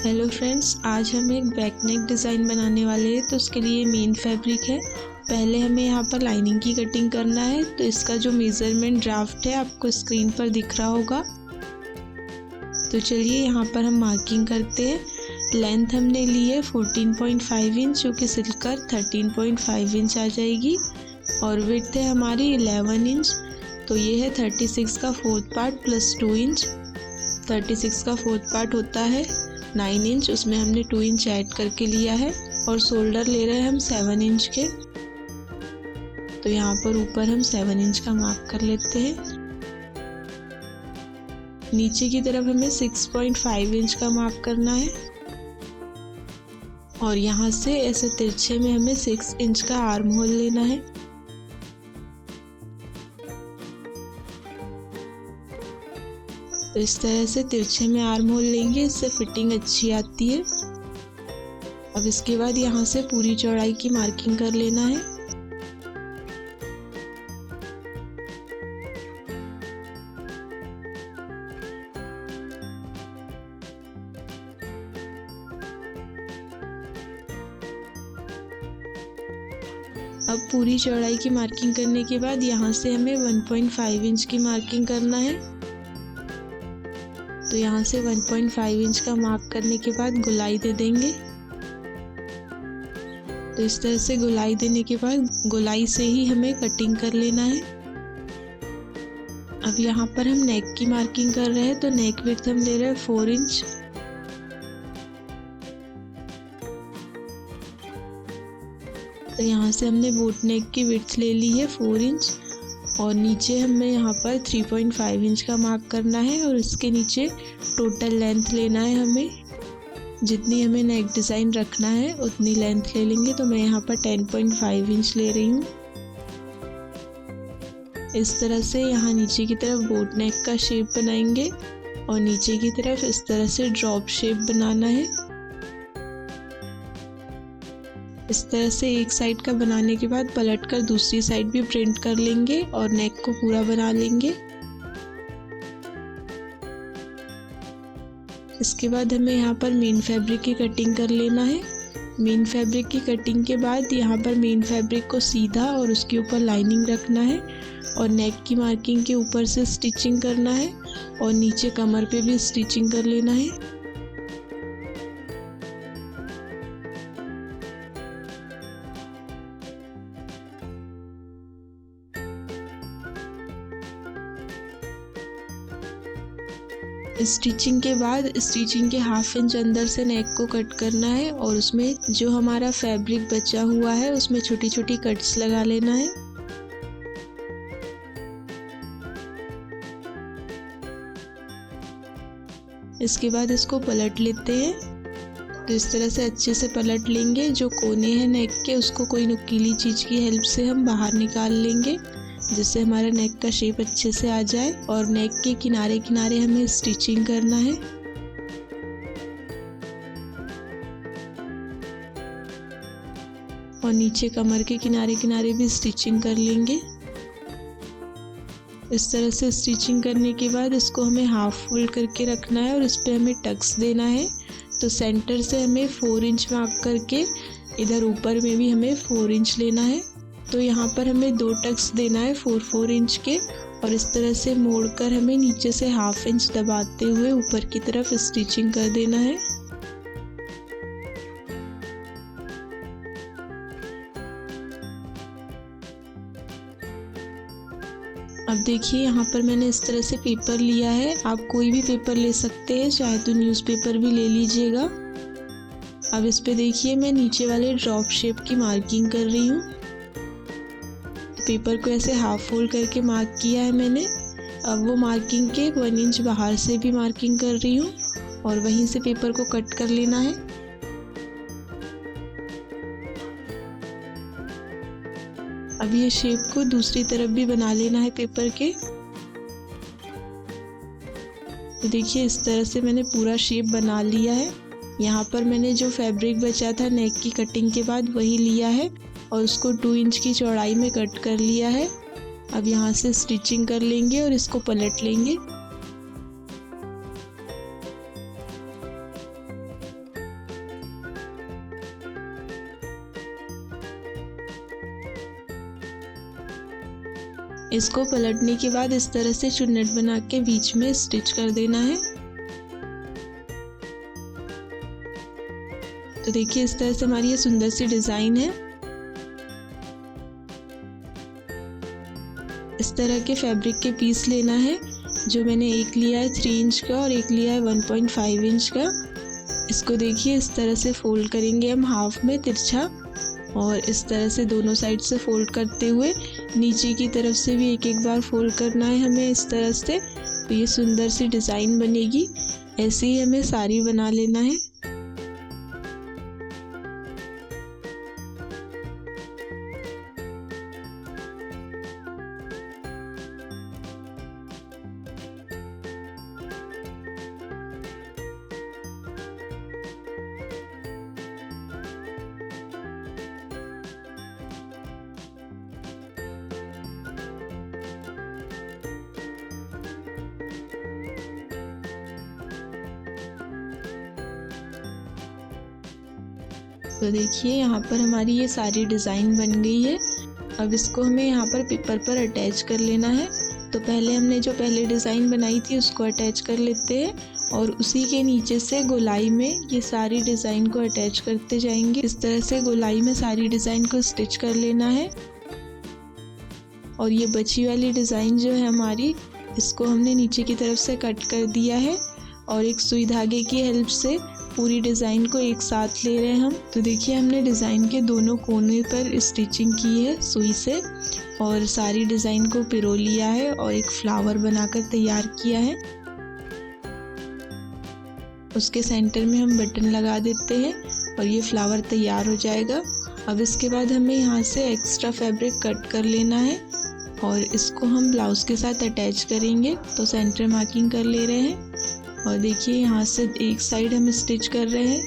Hello friends, आज हम एक बैक नेक डिज़ाइन बनाने वाले हैं। तो उसके लिए मेन फैब्रिक है। पहले हमें यहाँ पर लाइनिंग की कटिंग करना है। तो इसका जो मेज़रमेंट ड्राफ्ट है आपको स्क्रीन पर दिख रहा होगा। तो चलिए यहाँ पर हम मार्किंग करते हैं। लेंथ हमने ली है 14.5 इंच, जो कि सिलकर 13.5 इंच आ जाएगी। और विड्थ है हमारी 11 इंच। तो ये है 36 का 4th पार्ट प्लस 2 इंच। 36 का 4th पार्ट होता है 9 इंच, उसमें हमने 2 इंच ऐड करके लिया है। और शोल्डर ले रहे हैं हम 7 इंच के। तो यहाँ पर ऊपर हम 7 इंच का मार्क कर लेते हैं। नीचे की तरफ हमें 6.5 इंच का मार्क करना है। और यहाँ से ऐसे तिरछे में हमें 6 इंच का आर्म होल लेना है। तो इस तरह से तिरछे में आर्म होल लेंगे, इससे फिटिंग अच्छी आती है। अब इसके बाद यहाँ से पूरी चौड़ाई की मार्किंग कर लेना है। अब पूरी चौड़ाई की मार्किंग करने के बाद यहाँ से हमें 1.5 इंच की मार्किंग करना है। तो यहाँ से 1.5 इंच का मार्क करने के बाद गोलाई दे देंगे। तो इस तरह से गोलाई देने के बाद गोलाई से ही हमें कटिंग कर लेना है। अब यहाँ पर हम नेक की मार्किंग कर रहे हैं। तो नेक विड्थ हम ले रहे हैं 4 इंच। तो यहाँ से हमने बोट नेक की विड्थ ले ली है 4 इंच। और नीचे हमें यहाँ पर 3.5 इंच का मार्क करना है। और इसके नीचे टोटल लेंथ लेना है हमें। जितनी हमें नेक डिज़ाइन रखना है उतनी लेंथ ले लेंगे। तो मैं यहाँ पर 10.5 इंच ले रही हूँ। इस तरह से यहाँ नीचे की तरफ बोट नेक का शेप बनाएंगे और नीचे की तरफ इस तरह से ड्रॉप शेप बनाना है। इस तरह से एक साइड का बनाने के बाद पलटकर दूसरी साइड भी प्रिंट कर लेंगे और नेक को पूरा बना लेंगे। इसके बाद हमें यहाँ पर मेन फैब्रिक की कटिंग कर लेना है। मेन फैब्रिक की कटिंग के बाद यहाँ पर मेन फैब्रिक को सीधा और उसके ऊपर लाइनिंग रखना है। और नेक की मार्किंग के ऊपर से स्टिचिंग करना है और नीचे कमर पे भी स्टिचिंग कर लेना है। स्टिचिंग के बाद स्टिचिंग के 1/2 इंच अंदर से नेक को कट करना है। और उसमें जो हमारा फैब्रिक बचा हुआ है उसमें छोटी छोटी कट्स लगा लेना है। इसके बाद इसको पलट लेते हैं। तो इस तरह से अच्छे से पलट लेंगे। जो कोने हैं नेक के उसको कोई नुकीली चीज़ की हेल्प से हम बाहर निकाल लेंगे, जिससे हमारा नेक का शेप अच्छे से आ जाए। और नेक के किनारे किनारे हमें स्टिचिंग करना है। और नीचे कमर के किनारे किनारे भी स्टिचिंग कर लेंगे। इस तरह से स्टिचिंग करने के बाद इसको हमें हाफ फोल्ड करके रखना है और इस पे हमें टक्स देना है। तो सेंटर से हमें 4 इंच मार्क करके इधर ऊपर में भी हमें 4 इंच लेना है। तो यहाँ पर हमें 2 टक्स देना है 4-4 इंच के। और इस तरह से मोड़कर हमें नीचे से 1/2 इंच दबाते हुए ऊपर की तरफ स्टिचिंग कर देना है। अब देखिए यहाँ पर मैंने इस तरह से पेपर लिया है। आप कोई भी पेपर ले सकते हैं, चाहे तो न्यूज़पेपर भी ले लीजिएगा। अब इस पे देखिए मैं नीचे वाले ड्रॉप शेप की मार्किंग कर रही हूँ। पेपर को ऐसे हाफ फोल्ड करके मार्क किया है मैंने। अब वो मार्किंग के 1 इंच बाहर से भी मार्किंग कर रही हूँ और वहीं से पेपर को कट कर लेना है। अब ये शेप को दूसरी तरफ भी बना लेना है पेपर के। तो देखिए इस तरह से मैंने पूरा शेप बना लिया है। यहाँ पर मैंने जो फैब्रिक बचा था नेक की कटिंग के बाद वही लिया है और उसको 2 इंच की चौड़ाई में कट कर लिया है। अब यहाँ से स्टिचिंग कर लेंगे और इसको पलट लेंगे। इसको पलटने के बाद इस तरह से चुन्नट बना के बीच में स्टिच कर देना है। तो देखिए इस तरह से हमारी ये सुंदर सी डिज़ाइन है। इस तरह के फैब्रिक के पीस लेना है। जो मैंने एक लिया है 3 इंच का और एक लिया है 1.5 इंच का। इसको देखिए इस तरह से फोल्ड करेंगे हम हाफ में तिरछा, और इस तरह से दोनों साइड से फोल्ड करते हुए नीचे की तरफ से भी एक एक बार फोल्ड करना है हमें इस तरह से। तो ये सुंदर सी डिज़ाइन बनेगी। ऐसे ही हमें सारी बना लेना है। तो देखिए यहाँ पर हमारी ये सारी डिज़ाइन बन गई है। अब इसको हमें यहाँ पर पेपर पर अटैच कर लेना है। तो पहले हमने जो पहले डिज़ाइन बनाई थी उसको अटैच कर लेते हैं, और उसी के नीचे से गोलाई में ये सारी डिज़ाइन को अटैच करते जाएंगे। इस तरह से गोलाई में सारी डिज़ाइन को स्टिच कर लेना है। और ये बची वाली डिज़ाइन जो है हमारी, इसको हमने नीचे की तरफ से कट कर दिया है, और एक सुई धागे की हेल्प से पूरी डिज़ाइन को एक साथ ले रहे हैं हम। तो देखिए हमने डिज़ाइन के दोनों कोने पर स्टिचिंग की है सुई से, और सारी डिज़ाइन को पिरो लिया है और एक फ्लावर बनाकर तैयार किया है। उसके सेंटर में हम बटन लगा देते हैं और ये फ्लावर तैयार हो जाएगा। अब इसके बाद हमें यहाँ से एक्स्ट्रा फैब्रिक कट कर लेना है, और इसको हम ब्लाउज़ के साथ अटैच करेंगे। तो सेंटर मार्किंग कर ले रहे हैं, और देखिए यहाँ से एक साइड हम स्टिच कर रहे हैं,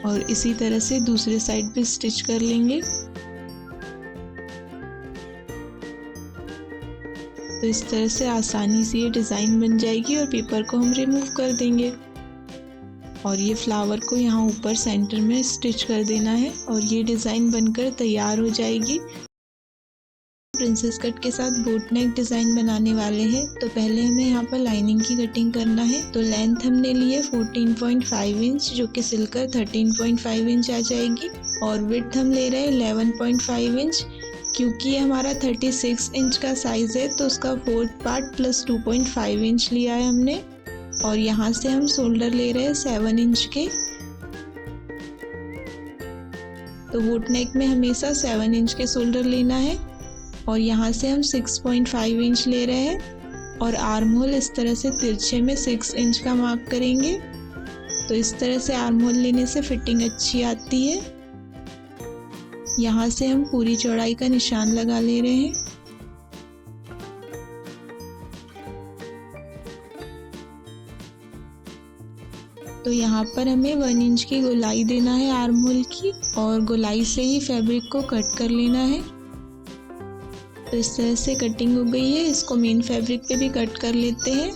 और इसी तरह से दूसरे साइड पे स्टिच कर लेंगे। तो इस तरह से आसानी से ये डिज़ाइन बन जाएगी, और पेपर को हम रिमूव कर देंगे। और ये फ्लावर को यहाँ ऊपर सेंटर में स्टिच कर देना है, और ये डिज़ाइन बनकर तैयार हो जाएगी। प्रिंसेस कट के साथ बोट नेक डिज़ाइन बनाने वाले हैं। तो पहले हमें यहाँ पर लाइनिंग की कटिंग करना है। तो लेंथ हमने ली है 14.5 इंच, जो कि सिलकर 13.5 इंच आ जाएगी, और विड्थ हम ले रहे हैं 11.5 इंच। क्योंकि ये हमारा 36 इंच का साइज़ है, तो उसका 4th पार्ट प्लस 2.5 इंच लिया है हमने। और यहाँ से हम शोल्डर ले रहे हैं 7 इंच के। तो बोट नेक में हमेशा 7 इंच के शोल्डर लेना है, और यहाँ से हम 6.5 इंच ले रहे हैं, और आर्म होल इस तरह से तिरछे में 6 इंच का मार्क करेंगे। तो इस तरह से आर्म होल लेने से फिटिंग अच्छी आती है। यहाँ से हम पूरी चौड़ाई का निशान लगा ले रहे हैं। तो यहाँ पर हमें 1 इंच की गोलाई देना है आर्म होल की, और गोलाई से ही फैब्रिक को कट कर लेना है। तो इस तरह से कटिंग हो गई है। इसको मेन फैब्रिक पे भी कट कर लेते हैं,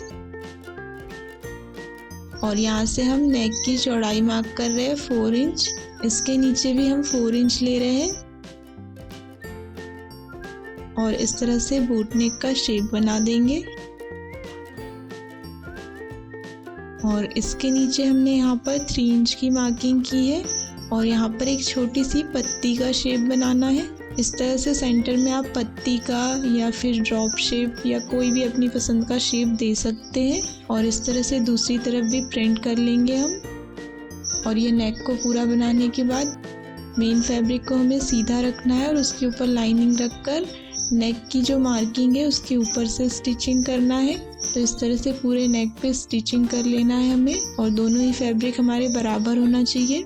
और यहाँ से हम नेक की चौड़ाई मार्क कर रहे हैं 4 इंच। इसके नीचे भी हम 4 इंच ले रहे हैं, और इस तरह से बोट नेक का शेप बना देंगे। और इसके नीचे हमने यहाँ पर 3 इंच की मार्किंग की है, और यहाँ पर एक छोटी सी पत्ती का शेप बनाना है। इस तरह से सेंटर में आप पत्ती का या फिर ड्रॉप शेप या कोई भी अपनी पसंद का शेप दे सकते हैं, और इस तरह से दूसरी तरफ भी प्रिंट कर लेंगे हम। और ये नेक को पूरा बनाने के बाद मेन फैब्रिक को हमें सीधा रखना है, और उसके ऊपर लाइनिंग रखकर नेक की जो मार्किंग है उसके ऊपर से स्टिचिंग करना है। तो इस तरह से पूरे नेक पे स्टिचिंग कर लेना है हमें, और दोनों ही फैब्रिक हमारे बराबर होना चाहिए।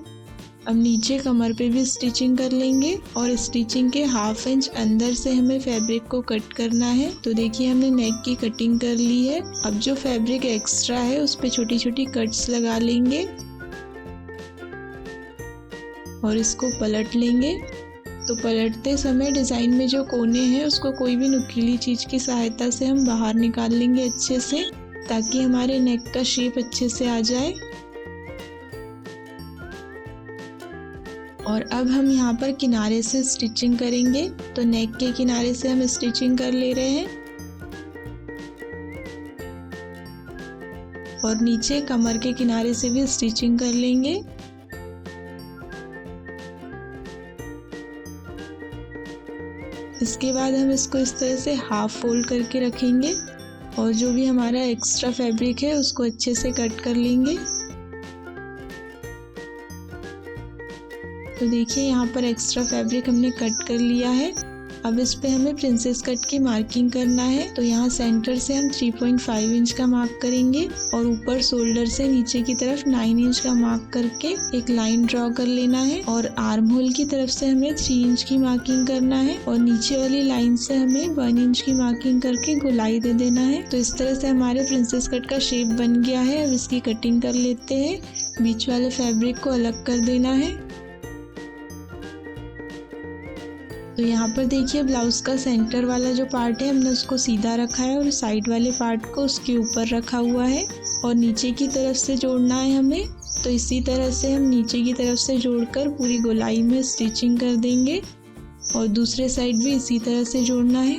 अब नीचे कमर पे भी स्टिचिंग कर लेंगे, और स्टिचिंग के 1/2 इंच अंदर से हमें फैब्रिक को कट करना है। तो देखिए हमने नेक की कटिंग कर ली है। अब जो फैब्रिक एक्स्ट्रा है उस पे छोटी छोटी कट्स लगा लेंगे, और इसको पलट लेंगे। तो पलटते समय डिज़ाइन में जो कोने हैं उसको कोई भी नुकीली चीज़ की सहायता से हम बाहर निकाल लेंगे अच्छे से, ताकि हमारे नेक का शेप अच्छे से आ जाए। और अब हम यहाँ पर किनारे से स्टिचिंग करेंगे। तो नेक के किनारे से हम स्टिचिंग कर ले रहे हैं और नीचे कमर के किनारे से भी स्टिचिंग कर लेंगे। इसके बाद हम इसको इस तरह से हाफ फोल्ड करके रखेंगे और जो भी हमारा एक्स्ट्रा फैब्रिक है उसको अच्छे से कट कर लेंगे। तो देखिए यहाँ पर एक्स्ट्रा फैब्रिक हमने कट कर लिया है। अब इस पे हमें प्रिंसेस कट की मार्किंग करना है। तो यहाँ सेंटर से हम 3.5 इंच का मार्क करेंगे और ऊपर शोल्डर से नीचे की तरफ 9 इंच का मार्क करके एक लाइन ड्रॉ कर लेना है और आर्म होल की तरफ से हमें 3 इंच की मार्किंग करना है और नीचे वाली लाइन से हमें 1 इंच की मार्किंग करके गोलाई दे देना है। तो इस तरह से हमारे प्रिंसेस कट का शेप बन गया है। अब इसकी कटिंग कर लेते हैं। बीच वाले फैब्रिक को अलग कर देना है। तो यहाँ पर देखिए ब्लाउज का सेंटर वाला जो पार्ट है हमने उसको सीधा रखा है और साइड वाले पार्ट को उसके ऊपर रखा हुआ है और नीचे की तरफ से जोड़ना है हमें। तो इसी तरह से हम नीचे की तरफ से जोड़कर पूरी गोलाई में स्टिचिंग कर देंगे और दूसरे साइड भी इसी तरह से जोड़ना है।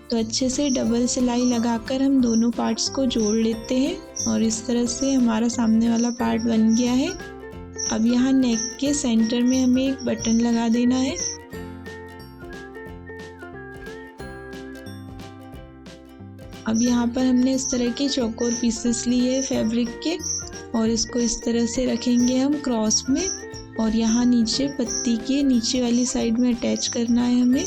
तो अच्छे से डबल सिलाई लगाकर हम दोनों पार्ट्स को जोड़ लेते हैं और इस तरह से हमारा सामने वाला पार्ट बन गया है। अब यहाँ नेक के सेंटर में हमें एक बटन लगा देना है। अब यहाँ पर हमने इस तरह के चौकोर पीसेस लिए फैब्रिक के और इसको इस तरह से रखेंगे हम क्रॉस में और यहाँ नीचे पत्ती के नीचे वाली साइड में अटैच करना है हमें।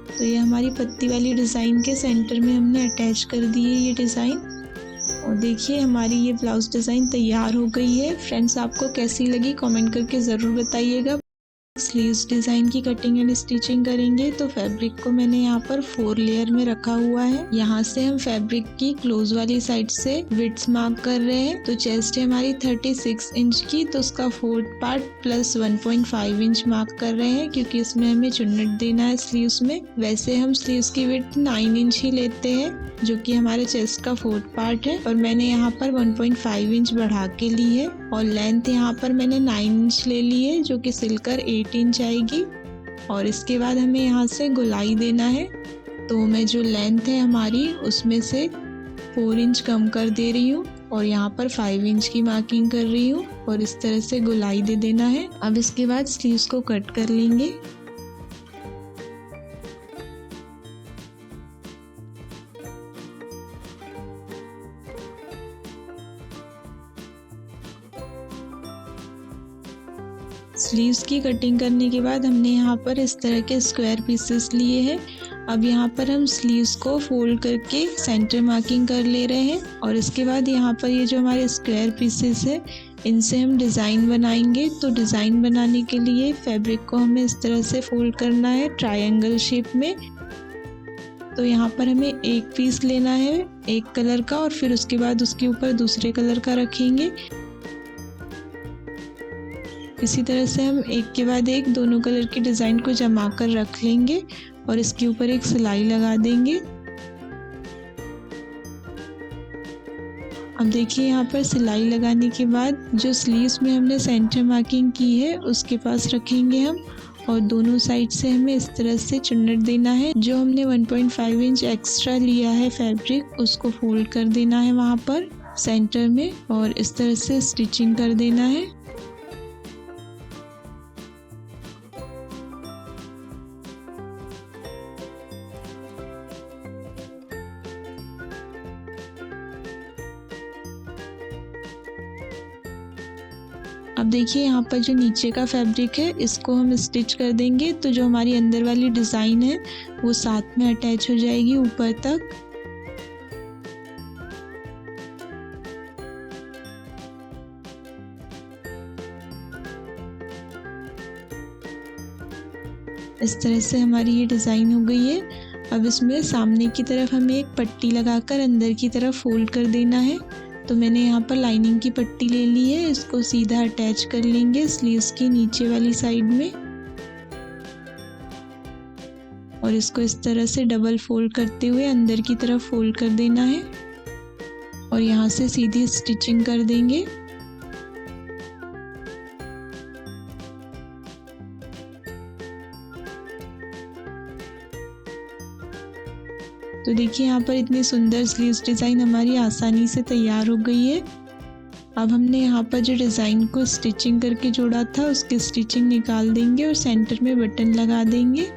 तो ये हमारी पत्ती वाली डिज़ाइन के सेंटर में हमने अटैच कर दी है ये डिज़ाइन। और देखिए हमारी ये ब्लाउज डिज़ाइन तैयार हो गई है। फ्रेंड्स आपको कैसी लगी कमेंट करके ज़रूर बताइएगा। स्लीव्स डिज़ाइन की कटिंग एंड स्टिचिंग करेंगे। तो फैब्रिक को मैंने यहाँ पर 4 लेयर में रखा हुआ है। यहाँ से हम फैब्रिक की क्लोज वाली साइड से विड्थ मार्क कर रहे हैं। तो चेस्ट है हमारी 36 इंच की, तो उसका 4th part plus 1.5 inch mark कर रहे हैं क्योंकि इसमें हमें चुन्नट देना है स्लीव्स में। वैसे हम स्लीव्स की विड्थ 9 इंच ही लेते हैं जो कि हमारे चेस्ट का 4th पार्ट है और मैंने यहाँ पर 1.5 इंच बढ़ा के ली है और लेंथ यहाँ पर मैंने 9 इंच ले ली है जो कि सिलकर 8 इंच आएगी। और इसके बाद हमें यहाँ से गोलाई देना है। तो मैं जो लेंथ है हमारी उसमें से 4 इंच कम कर दे रही हूँ और यहाँ पर 5 इंच की मार्किंग कर रही हूँ और इस तरह से गोलाई दे देना है। अब इसके बाद स्लीव्स को कट कर लेंगे। स्लीव्स की कटिंग करने के बाद हमने यहाँ पर इस तरह के स्क्वायर पीसेस लिए हैं। अब यहाँ पर हम स्लीव्स को फोल्ड करके सेंटर मार्किंग कर ले रहे हैं और इसके बाद यहाँ पर ये जो हमारे स्क्वायर पीसेस है इनसे हम डिज़ाइन बनाएंगे। तो डिज़ाइन बनाने के लिए फैब्रिक को हमें इस तरह से फोल्ड करना है ट्रायंगल शेप में। तो यहाँ पर हमें एक पीस लेना है एक कलर का और फिर उसके बाद उसके ऊपर दूसरे कलर का रखेंगे। इसी तरह से हम एक के बाद एक दोनों कलर की डिज़ाइन को जमा कर रख लेंगे और इसके ऊपर एक सिलाई लगा देंगे। अब देखिए यहाँ पर सिलाई लगाने के बाद जो स्लीव्स में हमने सेंटर मार्किंग की है उसके पास रखेंगे हम और दोनों साइड से हमें इस तरह से चुन्नट देना है। जो हमने 1.5 इंच एक्स्ट्रा लिया है फैब्रिक उसको फोल्ड कर देना है वहाँ पर सेंटर में और इस तरह से स्टिचिंग कर देना है। अब देखिए यहाँ पर जो नीचे का फैब्रिक है इसको हम स्टिच कर देंगे। तो जो हमारी अंदर वाली डिज़ाइन है वो साथ में अटैच हो जाएगी ऊपर तक। इस तरह से हमारी ये डिज़ाइन हो गई है। अब इसमें सामने की तरफ हमें एक पट्टी लगाकर अंदर की तरफ फोल्ड कर देना है। तो मैंने यहाँ पर लाइनिंग की पट्टी ले ली है, इसको सीधा अटैच कर लेंगे स्लीव्स की नीचे वाली साइड में और इसको इस तरह से डबल फोल्ड करते हुए अंदर की तरफ फोल्ड कर देना है। और यहाँ से सीधी स्टिचिंग कर देंगे। तो देखिए यहाँ पर इतनी सुंदर स्लीव्स डिज़ाइन हमारी आसानी से तैयार हो गई है। अब हमने यहाँ पर जो डिज़ाइन को स्टिचिंग करके जोड़ा था उसकी स्टिचिंग निकाल देंगे और सेंटर में बटन लगा देंगे।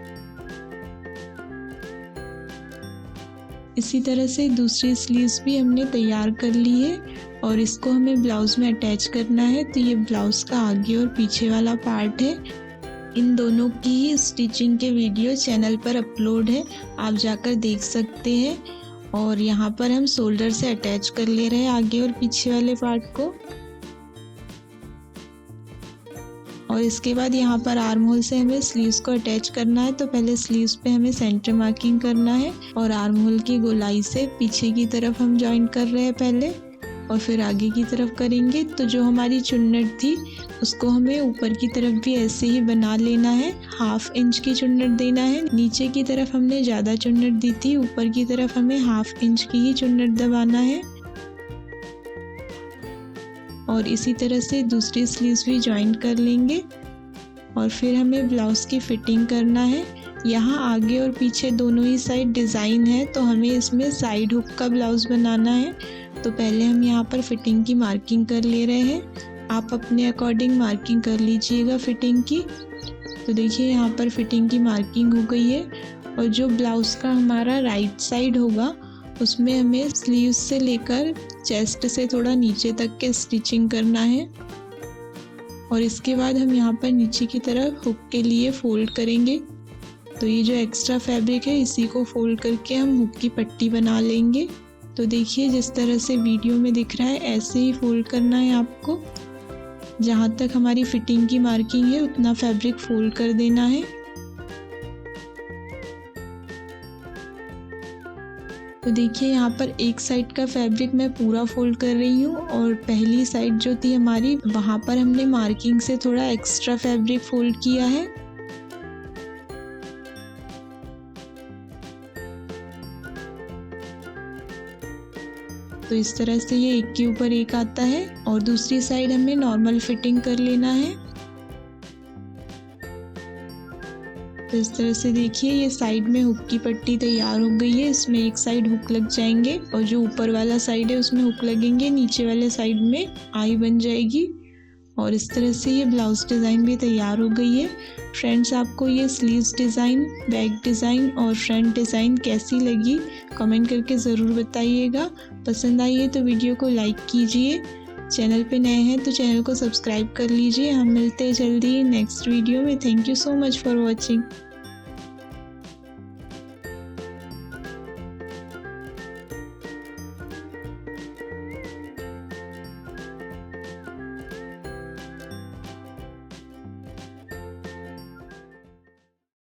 इसी तरह से दूसरी स्लीव्स भी हमने तैयार कर ली है और इसको हमें ब्लाउज़ में अटैच करना है। तो ये ब्लाउज़ का आगे और पीछे वाला पार्ट है। इन दोनों की स्टिचिंग के वीडियो चैनल पर अपलोड है, आप जाकर देख सकते हैं। और यहाँ पर हम शोल्डर से अटैच कर ले रहे हैं आगे और पीछे वाले पार्ट को। और इसके बाद यहाँ पर आर्म होल से हमें स्लीव्स को अटैच करना है। तो पहले स्लीव्स पे हमें सेंटर मार्किंग करना है और आर्म होल की गोलाई से पीछे की तरफ हम जॉइन कर रहे हैं पहले और फिर आगे की तरफ करेंगे। तो जो हमारी चुन्नट थी उसको हमें ऊपर की तरफ भी ऐसे ही बना लेना है। 1/2 इंच की चुन्नट देना है। नीचे की तरफ हमने ज़्यादा चुन्नट दी थी, ऊपर की तरफ हमें 1/2 इंच की ही चुन्नट दबाना है। और इसी तरह से दूसरी स्लीव्स भी जॉइन कर लेंगे और फिर हमें ब्लाउज़ की फिटिंग करना है। यहाँ आगे और पीछे दोनों ही साइड डिज़ाइन है तो हमें इसमें साइड हुक का ब्लाउज़ बनाना है। तो पहले हम यहाँ पर फिटिंग की मार्किंग कर ले रहे हैं। आप अपने अकॉर्डिंग मार्किंग कर लीजिएगा फिटिंग की। तो देखिए यहाँ पर फिटिंग की मार्किंग हो गई है और जो ब्लाउज़ का हमारा राइट साइड होगा उसमें हमें स्लीव्स से लेकर चेस्ट से थोड़ा नीचे तक के स्टिचिंग करना है। और इसके बाद हम यहाँ पर नीचे की तरफ हुक के लिए फोल्ड करेंगे। तो ये जो एक्स्ट्रा फैब्रिक है इसी को फोल्ड करके हम हुक की पट्टी बना लेंगे। तो देखिए जिस तरह से वीडियो में दिख रहा है ऐसे ही फोल्ड करना है आपको। जहाँ तक हमारी फिटिंग की मार्किंग है उतना फैब्रिक फोल्ड कर देना है। तो देखिए यहाँ पर एक साइड का फैब्रिक मैं पूरा फोल्ड कर रही हूँ और पहली साइड जो थी हमारी वहाँ पर हमने मार्किंग से थोड़ा एक्स्ट्रा फैब्रिक फोल्ड किया है। तो इस तरह से ये एक के ऊपर एक आता है और दूसरी साइड हमें नॉर्मल फिटिंग कर लेना है। तो इस तरह से देखिए ये साइड में हुक की पट्टी तैयार हो गई है। इसमें एक साइड हुक लग जाएंगे और जो ऊपर वाला साइड है उसमें हुक लगेंगे, नीचे वाले साइड में आई बन जाएगी। और इस तरह से ये ब्लाउज डिज़ाइन भी तैयार हो गई है। फ्रेंड्स, आपको ये स्लीव्स डिज़ाइन, बैक डिज़ाइन और फ्रंट डिज़ाइन कैसी लगी कमेंट करके ज़रूर बताइएगा। पसंद आई है तो वीडियो को लाइक कीजिए। चैनल पे नए हैं तो चैनल को सब्सक्राइब कर लीजिए। हम मिलते हैं जल्दी नेक्स्ट वीडियो में। Thank you so much for watching.